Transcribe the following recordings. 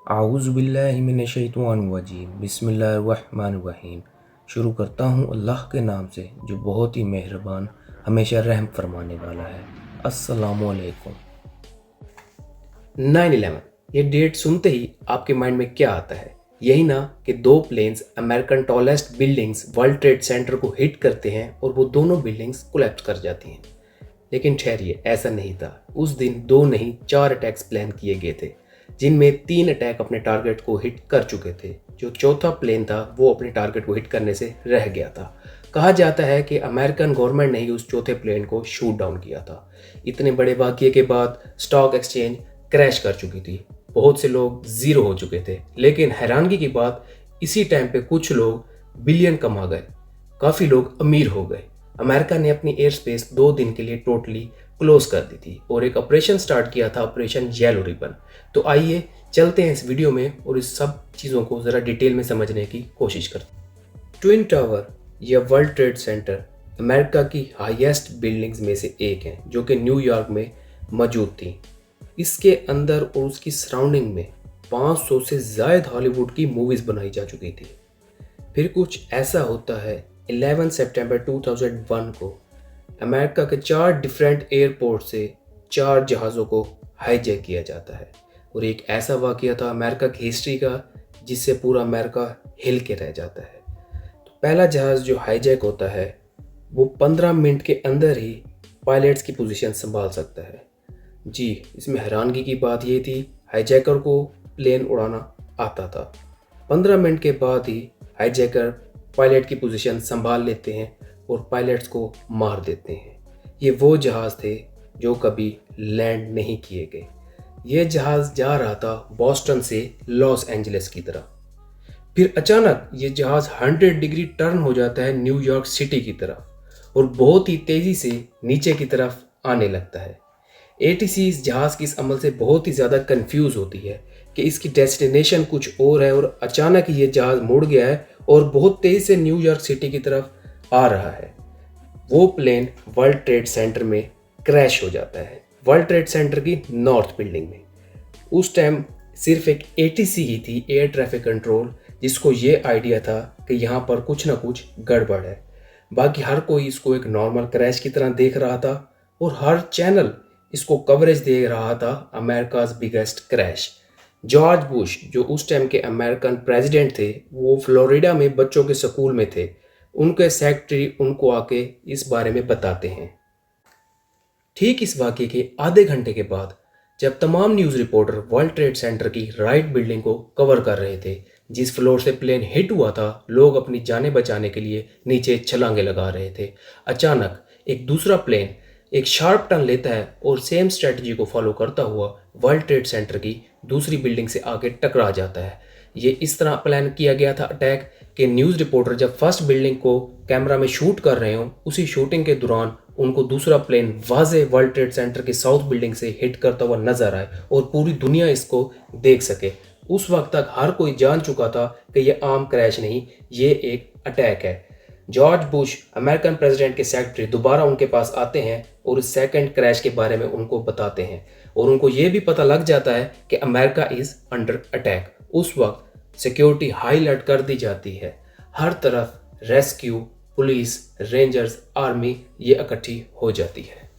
आऊज़ुबिल्लाहिमिनश्शैतानिर्रजीम बिस्मिल्लाहिर्रहमानिर्रहीम। शुरू करता हूँ अल्लाह के नाम से जो बहुत ही मेहरबान हमेशा रहम फरमाने वाला है। अस्सलामुअलैकुम। 9/11 ये डेट सुनते ही आपके माइंड में क्या आता है? यही ना कि दो planes American tallest buildings World Trade Center को हिट करते हैं और वो दोनों बिल्डिंग्स कोलैप्स कर जाती हैं। लेकिन ठहरिए, ऐसा नहीं था। उस दिन दो नहीं 4 अटैक्स प्लान किए गए थे, जिनमें 3 अटैक अपने टारगेट को हिट कर चुके थे। जो चौथा प्लेन था वो अपने टारगेट को हिट करने से रह गया था। कहा जाता है कि अमेरिकन गवर्नमेंट ने ही उस चौथे प्लेन को शूट डाउन किया था। इतने बड़े वाक़ये के बाद स्टॉक एक्सचेंज क्रैश कर चुकी थी, बहुत से लोग ज़ीरो हो चुके थे। लेकिन हैरानगी की बात, इसी टाइम पे कुछ लोग बिलियन कमा गए, काफ़ी लोग अमीर हो गए। अमेरिका ने अपनी एयर स्पेस 2 दिन के लिए टोटली क्लोज कर दी थी और एक ऑपरेशन स्टार्ट किया था, ऑपरेशन येलो रिबन। तो आइए चलते हैं इस वीडियो में और इस सब चीज़ों को ज़रा डिटेल में समझने की कोशिश करते हैं। ट्विन टावर या वर्ल्ड ट्रेड सेंटर अमेरिका की हाईएस्ट बिल्डिंग्स में से एक है, जो कि न्यूयॉर्क में मौजूद थी। इसके अंदर और उसकी सराउंडिंग में 500 से ज़ायद हॉलीवुड की मूवीज़ बनाई जा चुकी थी। फिर कुछ ऐसा होता है, 11 सितंबर 2001 को अमेरिका के 4 डिफरेंट एयरपोर्ट से 4 जहाज़ों को हाईजैक किया जाता है। और एक ऐसा वाक़या था अमेरिका की हिस्ट्री का जिससे पूरा अमेरिका हिल के रह जाता है। तो पहला जहाज़ जो हाईजैक होता है वो 15 मिनट के अंदर ही पायलट्स की पोजीशन संभाल सकता है। जी, इसमें हैरानगी की बात ये थी, हाईजैकर को प्लेन उड़ाना आता था। 15 मिनट के बाद ही हाईजैकर पायलट की पोजीशन संभाल लेते हैं और पायलट्स को मार देते हैं। ये वो जहाज़ थे जो कभी लैंड नहीं किए गए। ये जहाज़ जा रहा था बॉस्टन से लॉस एंजलिस की तरफ। फिर अचानक ये जहाज़ 100 डिग्री टर्न हो जाता है न्यूयॉर्क सिटी की तरफ और बहुत ही तेज़ी से नीचे की तरफ आने लगता है। एटीसी इस जहाज़ की इस अमल से बहुत ही ज़्यादा कंफ्यूज होती है कि इसकी डेस्टिनेशन कुछ और है और अचानक ही ये जहाज़ मुड़ गया है और बहुत तेज़ी से न्यूयॉर्क सिटी की तरफ आ रहा है। वो प्लेन वर्ल्ड ट्रेड सेंटर में क्रैश हो जाता है, वर्ल्ड ट्रेड सेंटर की नॉर्थ बिल्डिंग में। उस टाइम सिर्फ एक एटीसी ही थी, एयर ट्रैफिक कंट्रोल, जिसको ये आइडिया था कि यहाँ पर कुछ ना कुछ गड़बड़ है। बाकी हर कोई इसको एक नॉर्मल क्रैश की तरह देख रहा था और हर चैनल इसको कवरेज दे रहा था, America's biggest crash. George Bush जो उस टाइम के अमेरिकन प्रेसिडेंट थे, वो फ्लोरिडा में बच्चों के स्कूल में थे। उनके सेक्रेटरी उनको आके इस बारे में बताते हैं। ठीक इस वाक़ये के आधे घंटे के बाद जब तमाम news reporter world Trade centre की राइट बिल्डिंग को कवर कर रहे थे, जिस फ्लोर से प्लेन हिट हुआ था, लोग अपनी जानें बचाने के लिए नीचे छलांगे लगा रहे थे। अचानक एक दूसरा प्लेन एक शार्प टर्न लेता है और सेम स्ट्रेटजी को फॉलो करता हुआ वर्ल्ड ट्रेड सेंटर की दूसरी बिल्डिंग से आगे टकरा जाता है। ये इस तरह प्लान किया गया था अटैक कि न्यूज़ रिपोर्टर जब फर्स्ट बिल्डिंग को कैमरा में शूट कर रहे हों, उसी शूटिंग के दौरान उनको दूसरा प्लेन वाज़े वर्ल्ड ट्रेड सेंटर की साउथ बिल्डिंग से हिट करता हुआ नजर आए और पूरी दुनिया इसको देख सके। उस वक्त तक हर कोई जान चुका था कि यह आम क्रैश नहीं, ये एक अटैक है। जॉर्ज बुश अमेरिकन प्रेसिडेंट के सेक्रेटरी दोबारा उनके पास आते हैं और इस सेकंड क्रैश के बारे में उनको बताते हैं और उनको ये भी पता लग जाता है कि अमेरिका इज़ अंडर अटैक। उस वक्त सिक्योरिटी हाई अलर्ट कर दी जाती है। हर तरफ रेस्क्यू, पुलिस, रेंजर्स, आर्मी ये इकट्ठी हो जाती है।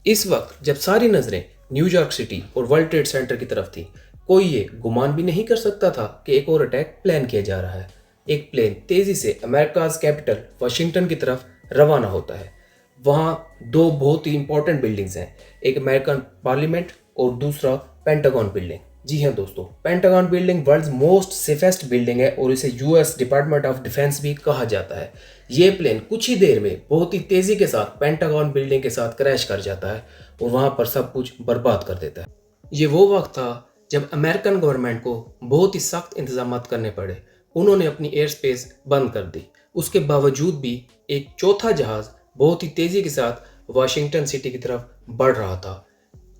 इस वक्त जब सारी नज़रें न्यूयॉर्क सिटी और वर्ल्ड ट्रेड सेंटर की तरफ थी, कोई ये गुमान भी नहीं कर सकता था कि एक और अटैक प्लान किया जा रहा है। एक प्लेन तेज़ी से अमेरिकाज कैपिटल वाशिंगटन की तरफ रवाना होता है। वहाँ दो बहुत ही इंपॉर्टेंट बिल्डिंग्स हैं, एक अमेरिकन पार्लियामेंट और दूसरा पेंटागन बिल्डिंग। जी हाँ दोस्तों, Pentagon building world's most safest building है और इसे यूएस डिपार्टमेंट ऑफ डिफेंस भी कहा जाता है। ये प्लेन कुछ ही देर में बहुत ही तेज़ी के साथ पेंटागन बिल्डिंग के साथ क्रैश कर जाता है और वहाँ पर सब कुछ बर्बाद कर देता है। ये वो वक्त था जब अमेरिकन गवर्नमेंट को बहुत ही सख्त इंतजाम करने पड़े। उन्होंने अपनी एयर स्पेस बंद कर दी। उसके बावजूद भी एक चौथा जहाज़ बहुत ही तेज़ी के साथ वाशिंगटन सिटी की तरफ बढ़ रहा था।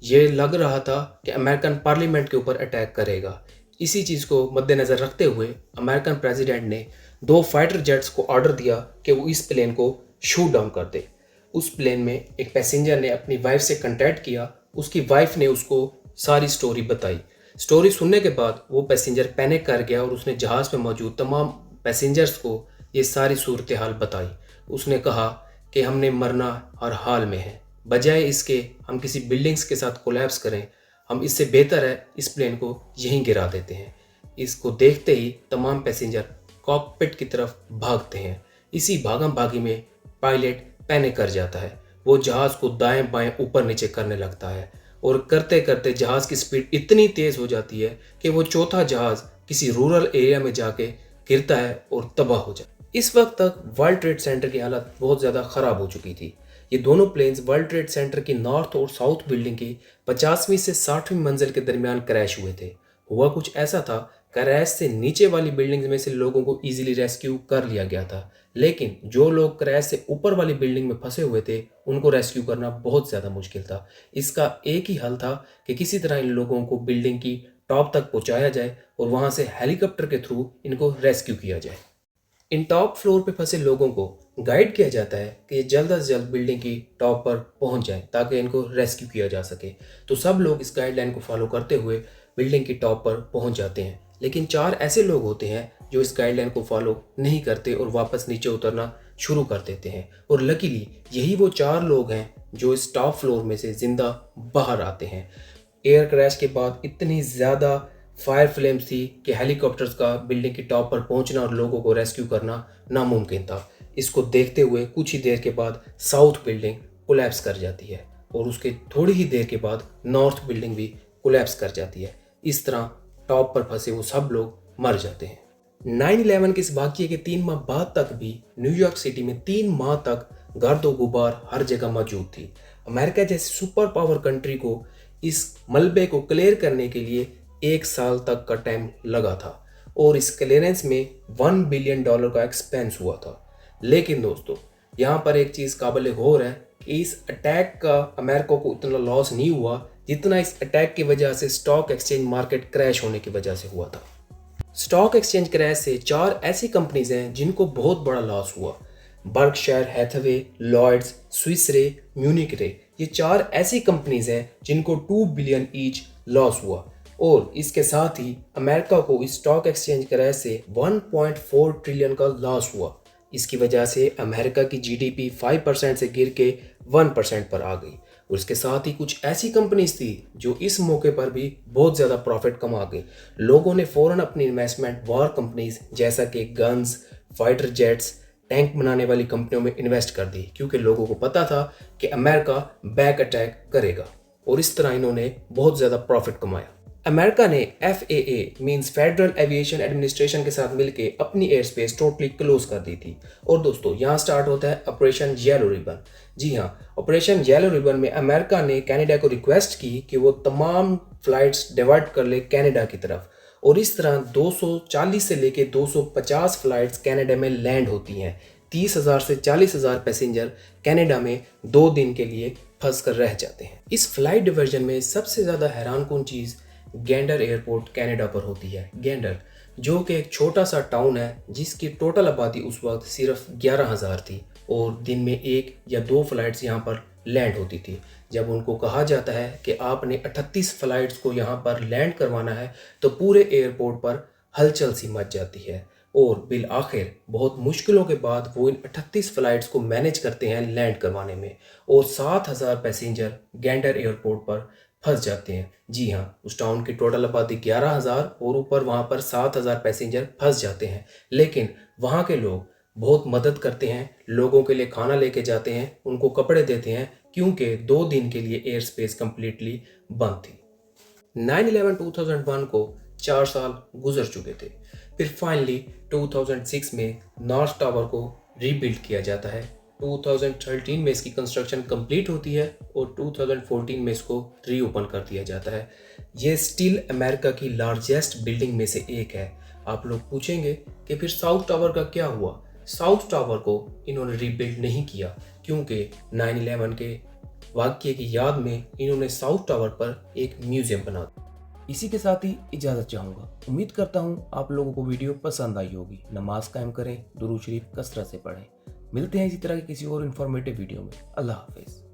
ये लग रहा था कि अमेरिकन पार्लियामेंट के ऊपर अटैक करेगा। इसी चीज़ को मद्देनज़र रखते हुए अमेरिकन प्रेसिडेंट ने 2 फाइटर जेट्स को ऑर्डर दिया कि वो इस प्लेन को शूट डाउन कर दे। उस प्लेन में एक पैसेंजर ने अपनी वाइफ से कांटेक्ट किया। उसकी वाइफ ने उसको सारी स्टोरी बताई। स्टोरी सुनने के बाद वो पैसेंजर पैनिक कर गया और उसने जहाज़ में मौजूद तमाम पैसेंजर्स को ये सारी सूरत हाल बताई। उसने कहा कि हमने मरना हर हाल में है, बजाय इसके हम किसी बिल्डिंग्स के साथ कोलैप्स करें, हम इससे बेहतर है इस प्लेन को यहीं गिरा देते हैं। इसको देखते ही तमाम पैसेंजर कॉकपिट की तरफ भागते हैं। इसी भागम भागी में पायलट पैनिक कर जाता है। वो जहाज़ को दाएं बाएं ऊपर नीचे करने लगता है और करते करते जहाज़ की स्पीड इतनी तेज़ हो जाती है कि वो चौथा जहाज़ किसी रूरल एरिया में जाके गिरता है और तबाह हो जाता है। इस वक्त तक वर्ल्ड ट्रेड सेंटर की हालत बहुत ज़्यादा ख़राब हो चुकी थी। ये दोनों प्लेन्स वर्ल्ड ट्रेड सेंटर की नॉर्थ और साउथ बिल्डिंग की 50वीं से 60वीं मंजिल के दरमियान क्रैश हुए थे। हुआ कुछ ऐसा था, क्रैश से नीचे वाली बिल्डिंग में से लोगों को इजीली रेस्क्यू कर लिया गया था, लेकिन जो लोग क्रैश से ऊपर वाली बिल्डिंग में फंसे हुए थे उनको रेस्क्यू करना बहुत ज़्यादा मुश्किल था। इसका एक ही हल था कि किसी तरह इन लोगों को बिल्डिंग की टॉप तक पहुंचाया जाए और वहां से हेलीकॉप्टर के थ्रू इनको रेस्क्यू किया जाए। इन टॉप फ्लोर पे फंसे लोगों को गाइड किया जाता है कि ये जल्द से जल्द बिल्डिंग की टॉप पर पहुंच जाएं ताकि इनको रेस्क्यू किया जा सके। तो सब लोग इस गाइडलाइन को फॉलो करते हुए बिल्डिंग की टॉप पर पहुंच जाते हैं, लेकिन 4 ऐसे लोग होते हैं जो इस गाइडलाइन को फॉलो नहीं करते और वापस नीचे उतरना शुरू कर देते हैं। और लकीली यही वो 4 लोग हैं जो इस टॉप फ्लोर में से जिंदा बाहर आते हैं। एयर क्रैश के बाद इतनी ज़्यादा फायर फ्लेम्स थी कि हेलीकॉप्टर्स का बिल्डिंग की टॉप पर पहुंचना और लोगों को रेस्क्यू करना नामुमकिन था। इसको देखते हुए कुछ ही देर के बाद साउथ बिल्डिंग कोलैप्स कर जाती है और उसके थोड़ी ही देर के बाद नॉर्थ बिल्डिंग भी कोलैप्स कर जाती है। इस तरह टॉप पर फंसे वो सब लोग मर जाते हैं। 9/11 के इस वाक़ये के 3 माह बाद तक भी न्यूयॉर्क सिटी में 3 माह तक गर्द गुबार हर जगह मौजूद थी। अमेरिका जैसी सुपर पावर कंट्री को इस मलबे को क्लियर करने के लिए 1 साल तक का टाइम लगा था और इस क्लियरेंस में $1 बिलियन का एक्सपेंस हुआ था। लेकिन दोस्तों, यहाँ पर एक चीज़ काबिल गौर है कि इस अटैक का अमेरिका को इतना लॉस नहीं हुआ जितना इस अटैक की वजह से स्टॉक एक्सचेंज मार्केट क्रैश होने की वजह से हुआ था। स्टॉक एक्सचेंज क्रैश से 4 ऐसी कंपनीज हैं जिनको बहुत बड़ा लॉस हुआ। बर्कशायर हैथवे, लॉयड्स, स्विस रे, म्यूनिक रे, ये 4 ऐसी कंपनीज हैं जिनको 2 बिलियन ईच लॉस हुआ। और इसके साथ ही अमेरिका को इस स्टॉक एक्सचेंज क्रैश से 1.4 ट्रिलियन का लॉस हुआ। इसकी वजह से अमेरिका की जीडीपी 5% से गिर के 1% पर आ गई। और इसके साथ ही कुछ ऐसी कंपनीज थी जो इस मौके पर भी बहुत ज़्यादा प्रॉफिट कमा गई। लोगों ने फ़ौरन अपनी इन्वेस्टमेंट वॉर कंपनीज जैसा कि गन्स, फाइटर जेट्स, टैंक बनाने वाली कंपनियों में इन्वेस्ट कर दी, क्योंकि लोगों को पता था कि अमेरिका बैक अटैक करेगा। और इस तरह इन्होंने बहुत ज़्यादा प्रॉफिट कमाया। अमेरिका ने FAA means federal aviation administration के साथ मिलकर अपनी एयर स्पेस टोटली क्लोज कर दी थी। और दोस्तों, यहाँ स्टार्ट होता है ऑपरेशन येलो रिबन। जी हाँ, ऑपरेशन येलो रिबन में अमेरिका ने कनाडा को रिक्वेस्ट की कि वो तमाम फ्लाइट्स डाइवर्ट कर ले कनाडा की तरफ। और इस तरह 240 से लेकर 250 फ्लाइट्स कनाडा में लैंड होती हैं। 30,000 से 40,000 पैसेंजर कनाडा में 2 दिन के लिए फंस कर रह जाते हैं। इस फ्लाइट डिवर्जन में सबसे ज़्यादा हैरानकुन चीज़ गेंडर एयरपोर्ट कनाडा पर होती है। गेंडर जो कि एक छोटा सा टाउन है जिसकी टोटल आबादी उस वक्त सिर्फ 11,000 थी और दिन में 1 या 2 फ्लाइट्स यहाँ पर लैंड होती थी। जब उनको कहा जाता है कि आपने 38 फ्लाइट्स को यहाँ पर लैंड करवाना है तो पूरे एयरपोर्ट पर हलचल सी मच जाती है और बिल आखिर बहुत मुश्किलों के बाद वो इन 38 फ्लाइट्स को मैनेज करते हैं लैंड करवाने में और 7,000 पैसेंजर गेंडर एयरपोर्ट पर फंस जाते हैं। जी हाँ, उस टाउन की टोटल आबादी 11,000 और ऊपर वहाँ पर 7,000 पैसेंजर फंस जाते हैं। लेकिन वहाँ के लोग बहुत मदद करते हैं, लोगों के लिए खाना लेके जाते हैं, उनको कपड़े देते हैं, क्योंकि 2 दिन के लिए एयर स्पेस कम्प्लीटली बंद थी। 9/11 2001 को 4 साल गुजर चुके थे। फिर फाइनली 2006 में नॉर्थ टावर को रीबिल्ड किया जाता है। 2013 में इसकी कंस्ट्रक्शन कंप्लीट होती है और 2014 में इसको रीओपन कर दिया जाता है। ये स्टिल अमेरिका की लार्जेस्ट बिल्डिंग में से एक है। आप लोग पूछेंगे कि फिर साउथ टावर का क्या हुआ? साउथ टावर को इन्होंने रीबिल्ड नहीं किया क्योंकि 9/11 के वाक़ये की याद में इन्होंने साउथ टावर पर एक म्यूजियम बना दिया। इसी के साथ ही इजाज़त चाहूँगा। उम्मीद करता हूँ आप लोगों को वीडियो पसंद आई होगी। नमाज कायम करें, दुरूद शरीफ कसरत से पढ़ें। मिलते हैं इसी तरह की किसी और इन्फॉर्मेटिव वीडियो में। अल्लाह हाफिज़।